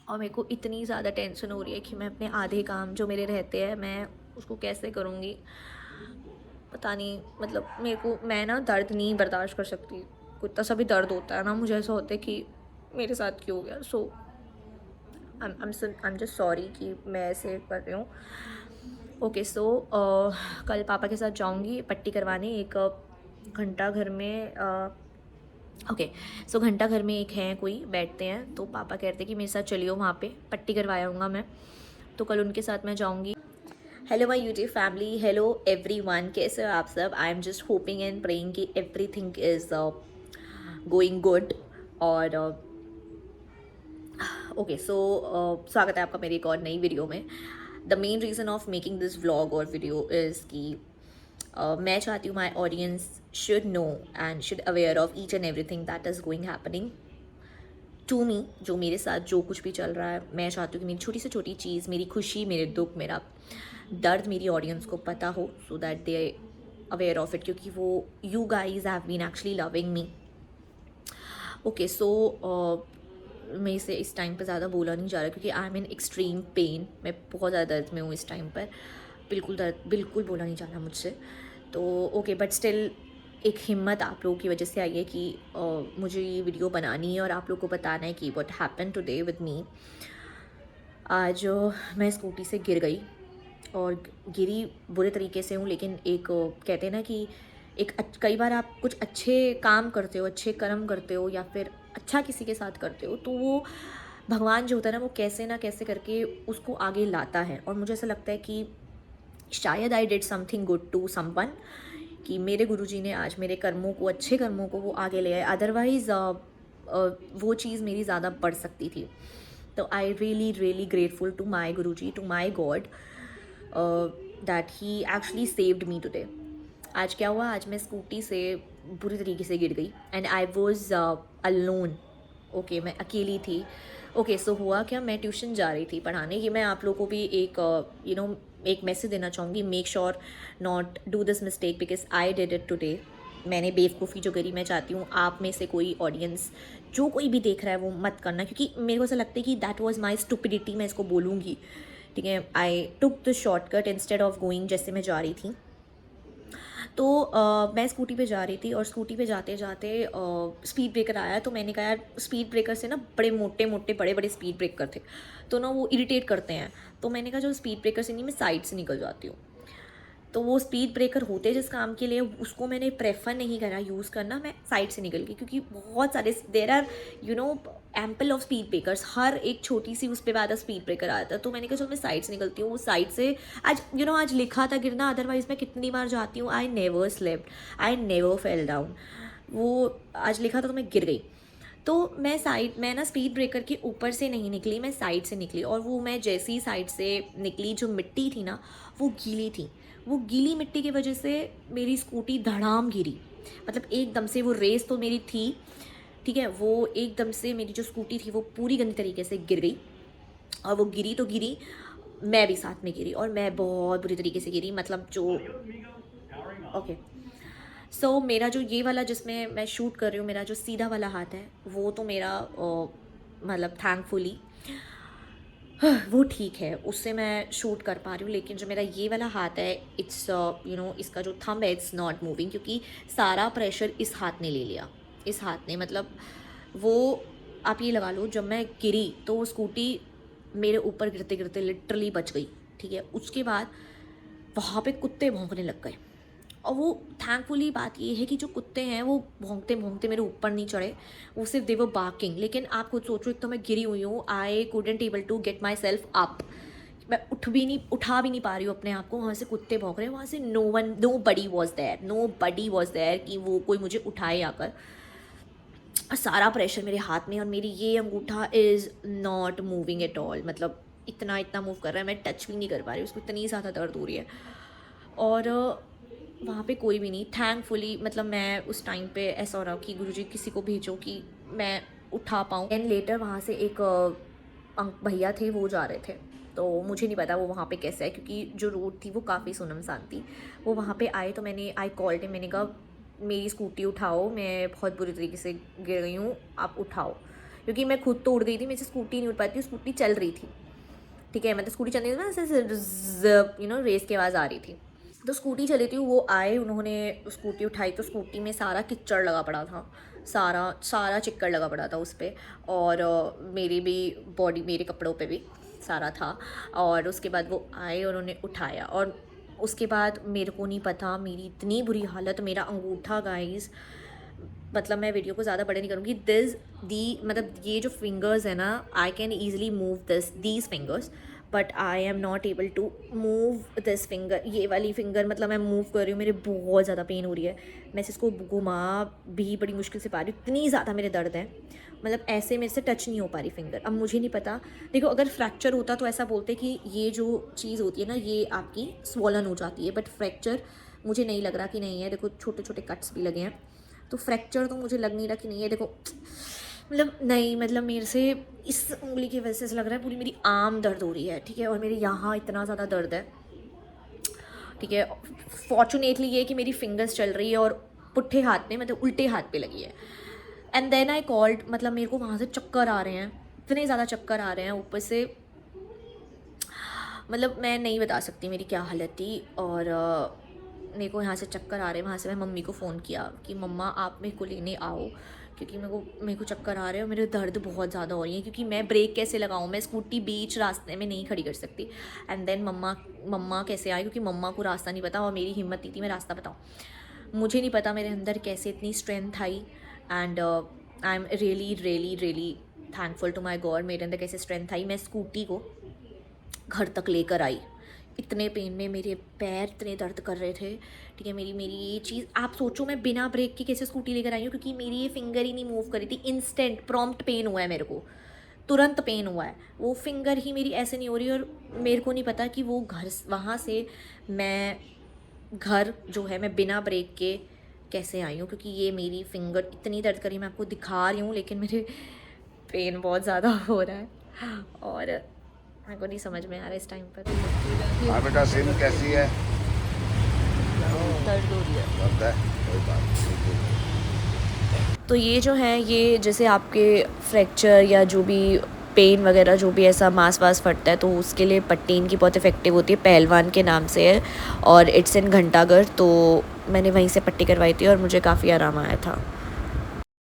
और मेरे को इतनी ज़्यादा टेंशन हो रही है कि मैं अपने आधे काम जो मेरे रहते हैं मैं उसको कैसे करूँगी, पता नहीं। मतलब मेरे को, मैं ना दर्द नहीं बर्दाश्त कर सकती। कोई इतना सा भी दर्द होता है ना, मुझे ऐसा होता है कि मेरे साथ क्यों हो गया। सो आई एम जस्ट सॉरी कि मैं ऐसे कर रही हूँ। ओके सो कल पापा के साथ जाऊँगी पट्टी करवाने एक घंटा घर में। ओके सो घंटा घर में एक है कोई बैठते हैं, तो पापा कहते हैं कि मेरे साथ चलियो, वहाँ पे पट्टी करवाऊँगा मैं। तो कल उनके साथ मैं जाऊँगी। Hello my YouTube family, hello everyone, कैसे हो आप सब। I am just hoping and praying कि एवरीथिंग इज़ गोइंग गुड। और ओके सो स्वागत है आपका मेरी एक और नई वीडियो में। The main reason of making this vlog और वीडियो इज़ कि मैं चाहती हूँ my audience should know and should aware of each and everything that is going happening to me. जो मेरे साथ जो कुछ भी चल रहा है, मैं चाहती हूँ कि मेरी छोटी से छोटी चीज़, मेरी खुशी, मेरे दुख, मेरा दर्द मेरी ऑडियंस को पता हो, so that they aware of it, क्योंकि वो you guys have been actually loving me. Okay so मेरे से इस टाइम पर ज़्यादा बोला नहीं जा रहा क्योंकि I am in extreme pain. मैं बहुत ज़्यादा दर्द में हूँ इस टाइम पर। बिल्कुल बोला नहीं जा रहा मुझसे। तो ओके बट स्टिल एक हिम्मत आप लोगों की वजह से आई है कि मुझे ये वीडियो बनानी है और आप लोगों को बताना है कि what happen today with me. आज मैं स्कूटी से गिर गई और गिरी बुरे तरीके से हूँ, लेकिन एक कहते हैं ना कि कई बार आप कुछ अच्छे काम करते हो, अच्छे कर्म करते हो या फिर अच्छा किसी के साथ करते हो, तो वो भगवान जो होता है ना, वो कैसे ना कैसे करके उसको आगे लाता है। और मुझे ऐसा लगता है कि शायद I did something good to someone, कि मेरे गुरुजी ने आज मेरे कर्मों को, अच्छे कर्मों को वो आगे ले आए। अदरवाइज़ वो चीज़ मेरी ज़्यादा बढ़ सकती थी। तो I really grateful to my Guruji, to my God, that he actually saved me today. आज क्या हुआ, आज मैं स्कूटी से बुरी तरीके से गिर गई and I was alone. Okay मैं अकेली थी। ओके सो हुआ क्या, मैं ट्यूशन जा रही थी पढ़ाने की। मैं आप लोगों को भी एक एक मैसेज देना चाहूँगी, make sure not do this mistake because I did it today. मैंने बेवकूफ़ी जो करी, मैं चाहती हूँ आप में से कोई ऑडियंस जो कोई भी देख रहा है वो मत करना, क्योंकि मेरे को ऐसा लगता है कि दैट वाज माय स्टुपिडिटी, मैं इसको बोलूँगी। ठीक है, I took the shortcut instead of going जैसे मैं जा रही थी। तो मैं स्कूटी पे जा रही थी और स्कूटी पे जाते जाते स्पीड ब्रेकर आया। तो मैंने कहा यार, स्पीड ब्रेकर से ना बड़े मोटे मोटे बड़े बड़े स्पीड ब्रेकर थे, तो ना वो इरिटेट करते हैं। तो मैंने कहा जो स्पीड ब्रेकर से नहीं, मैं साइड से निकल जाती हूँ। तो वो स्पीड ब्रेकर होते जिस काम के लिए, उसको मैंने प्रेफर नहीं करा यूज़ करना, मैं साइड से निकल गई। क्योंकि बहुत सारे there are ample of speed breakers, हर एक छोटी सी उस पर बाद स्पीड ब्रेकर आता था। तो मैंने कहा चलो मैं साइड से निकलती हूँ। वो साइड से आज आज लिखा था गिरना, अदरवाइज़ मैं कितनी बार जाती हूँ, I never slept, I never fell down. वो आज लिखा था तो मैं गिर गई। तो मैं ना स्पीड ब्रेकर के ऊपर से नहीं निकली, मैं साइड से निकली। और वो मैं जैसी साइड से निकली, जो मिट्टी थी ना वो गीली थी। वो गीली मिट्टी की वजह से मेरी स्कूटी धड़ाम गिरी। मतलब एकदम से, वो रेस तो मेरी थी, ठीक है, वो एकदम से मेरी जो स्कूटी थी वो पूरी गंदी तरीके से गिर गई। और वो गिरी तो गिरी, मैं भी साथ में गिरी, और मैं बहुत बुरी तरीके से गिरी। मतलब जो ओके सो मेरा जो ये वाला जिसमें मैं शूट कर रही हूँ, मेरा जो सीधा वाला हाथ है, वो तो मेरा मतलब थैंकफुली वो ठीक है, उससे मैं शूट कर पा रही हूँ। लेकिन जो मेरा ये वाला हाथ है, इट्स इसका जो थंब है, इट्स नॉट मूविंग, क्योंकि सारा प्रेशर इस हाथ ने ले लिया। इस हाथ ने, मतलब वो आप ये लगा लो, जब मैं गिरी तो वो स्कूटी मेरे ऊपर गिरते गिरते लिटरली बच गई। ठीक है, उसके बाद वहाँ पे कुत्ते भौंकने लग गए। और वो थैंकफुली बात ये है कि जो कुत्ते हैं वो भौंकते भौंकते मेरे ऊपर नहीं चढ़े, वो सिर्फ दे वर बार्किंग। लेकिन आप खुद सोचो, एक तो मैं गिरी हुई हूँ, I couldn't able to get myself up, मैं उठा भी नहीं पा रही हूँ अपने आप को। वहाँ से कुत्ते भौंक रहे हैं, वहाँ से नो बडी वॉज देयर कि वो कोई मुझे उठाए आकर। और सारा प्रेशर मेरे हाथ में, और मेरी ये अंगूठा is not moving at all. मतलब इतना मूव कर रहा है, मैं टच भी नहीं कर पा रही, उसको इतनी ज़्यादा दर्द हो रही है। और वहाँ पे कोई भी नहीं, थैंकफुली। मतलब मैं उस टाइम पे ऐसा हो रहा कि गुरुजी किसी को भेजो कि मैं उठा पाऊँ। एंड लेटर वहाँ से एक भैया थे, वो जा रहे थे। तो मुझे नहीं पता वो वहाँ पे कैसे है, क्योंकि जो रोड थी वो काफ़ी सुनमसान थी। वो वहाँ पे आए तो आई कॉल्ड हिम, मैंने कहा मेरी स्कूटी उठाओ, मैं बहुत बुरी तरीके से गिर गई हूँ, आप उठाओ। क्योंकि मैं खुद तो उड़ गई थी, मेरे से स्कूटी नहीं उड़ पाती, स्कूटी चल रही थी, ठीक है, मतलब स्कूटी चलने में ऐसे रेस की आवाज़ आ रही थी। तो स्कूटी चली थी, वो आए, उन्होंने स्कूटी उठाई तो स्कूटी में सारा कीचड़ लगा पड़ा था, सारा चिक्कड़ लगा पड़ा था उस पर, और मेरी भी बॉडी, मेरे कपड़ों पे भी सारा था। और उसके बाद वो आए और उन्होंने उठाया, और उसके बाद मेरे को नहीं पता, मेरी इतनी बुरी हालत, मेरा अंगूठा गाइस, मतलब मैं वीडियो को ज़्यादा बड़े नहीं करूँगी, मतलब ये जो फिंगर्स है ना, I can easily move these fingers, but I am not able to move this finger. ये वाली फिंगर मतलब मैं मूव कर रही हूँ, मेरे बहुत ज़्यादा पेन हो रही है, मैं इसको घुमा भी बड़ी मुश्किल से पा रही हूँ, इतनी ज़्यादा मेरे दर्द है, मतलब ऐसे मेरे से टच नहीं हो पा रही फिंगर। अब मुझे नहीं पता, देखो अगर फ्रैक्चर होता तो ऐसा बोलते कि ये जो चीज़ होती है ना, ये आपकी स्वॉलन हो जाती है, बट फ्रैक्चर मुझे नहीं लग रहा कि नहीं है। देखो छोटे छोटे कट्स भी लगे हैं, तो फ्रैक्चर तो मुझे लग नहीं रहा कि नहीं है। देखो मतलब नहीं, मतलब मेरे से इस उंगली की वजह से लग रहा है पूरी मेरी आर्म दर्द हो रही है, ठीक है, और मेरे यहाँ इतना ज़्यादा दर्द है, ठीक है। फॉर्चुनेटली ये कि मेरी फिंगर्स चल रही है और पुट्ठे हाथ में, मतलब उल्टे हाथ पे लगी है। एंड देन आई कॉल्ड, मतलब मेरे को वहाँ से चक्कर आ रहे हैं, इतने ज़्यादा चक्कर आ रहे हैं ऊपर से, मतलब मैं नहीं बता सकती मेरी क्या हालत थी। और मेरे को यहाँ से चक्कर आ रहे हैं, वहाँ से मैं मम्मी को फ़ोन किया कि मम्मा आप मेरे को लेने आओ, क्योंकि मेरे को चक्कर आ रहे हैं और मेरे दर्द बहुत ज़्यादा हो रही है, क्योंकि मैं ब्रेक कैसे लगाऊँ, मैं स्कूटी बीच रास्ते में नहीं खड़ी कर सकती। एंड देन मम्मा कैसे आई, क्योंकि मम्मा को रास्ता नहीं पता और मेरी हिम्मत नहीं थी मैं रास्ता बताऊँ, मुझे नहीं पता मेरे अंदर कैसे इतनी स्ट्रेंथ आई। And I am really really really thankful to my God, मेरे अंदर कैसे स्ट्रेंथ आई, मैं स्कूटी को घर तक लेकर आई। इतने पेन में मेरे पैर इतने दर्द कर रहे थे, ठीक है। मेरी ये चीज़ आप सोचो, मैं बिना ब्रेक के कैसे स्कूटी लेकर आई हूँ, क्योंकि मेरी ये फिंगर ही नहीं मूव करी थी। इंस्टेंट प्रॉम्प्ट पेन हुआ है मेरे को, तुरंत पेन हुआ है, वो फिंगर ही मेरी ऐसे नहीं हो रही। और मेरे को नहीं पता कि वो वहाँ से मैं घर जो है मैं बिना ब्रेक के कैसे आई हूँ, क्योंकि ये मेरी फिंगर इतनी दर्द करी, मैं आपको दिखा रही हूँ, लेकिन मेरे पेन बहुत ज़्यादा हो रहा है और मेरे को नहीं समझ में आ रहा है इस टाइम पर। हाँ बेटा, सिम कैसी है? दर्द हो रही है। दर्द है, कोई बात नहीं। तो ये जो है, ये जैसे आपके फ्रैक्चर या जो भी पेन वगैरह जो भी ऐसा मांस वास फटता है, तो उसके लिए पट्टी इनकी बहुत इफ़ेक्टिव होती है, पहलवान के नाम से है और इट्स इन घंटाघर। तो मैंने वहीं से पट्टी करवाई थी और मुझे काफ़ी आराम आया था।